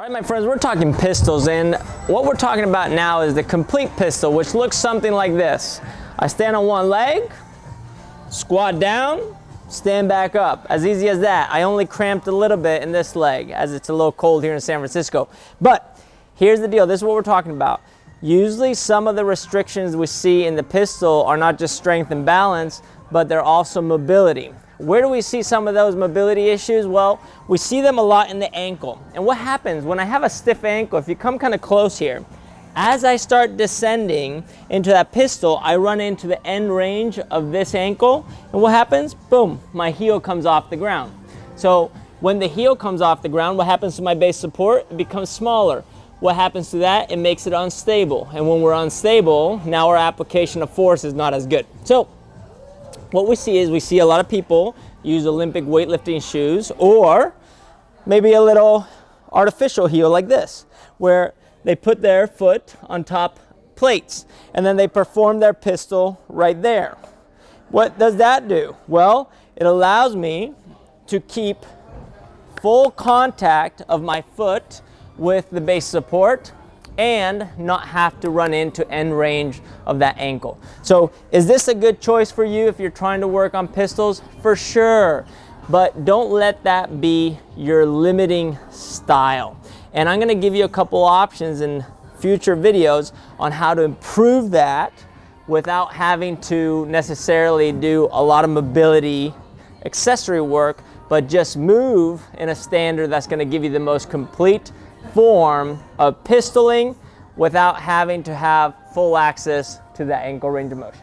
All right, my friends, we're talking pistols, and what we're talking about now is the complete pistol, which looks something like this. I stand on one leg, squat down, stand back up. As easy as that. I only cramped a little bit in this leg as it's a little cold here in San Francisco. But here's the deal. This is what we're talking about. Usually some of the restrictions we see in the pistol are not just strength and balance, but they're also mobility. Where do we see some of those mobility issues? Well, we see them a lot in the ankle. And what happens when I have a stiff ankle, if you come kind of close here, as I start descending into that pistol, I run into the end range of this ankle. And what happens? Boom, my heel comes off the ground. So when the heel comes off the ground, what happens to my base support? It becomes smaller. What happens to that? It makes it unstable. And when we're unstable, now our application of force is not as good. So what we see is we see a lot of people use Olympic weightlifting shoes, or maybe a little artificial heel like this, where they put their foot on top plates and then they perform their pistol right there. What does that do? Well, it allows me to keep full contact of my foot with the base support and not have to run into end range of that ankle. So is this a good choice for you if you're trying to work on pistols? For sure, but don't let that be your limiting style. And I'm gonna give you a couple options in future videos on how to improve that without having to necessarily do a lot of mobility accessory work, but just move in a standard that's gonna give you the most complete form of pistoling without having to have full access to that ankle range of motion.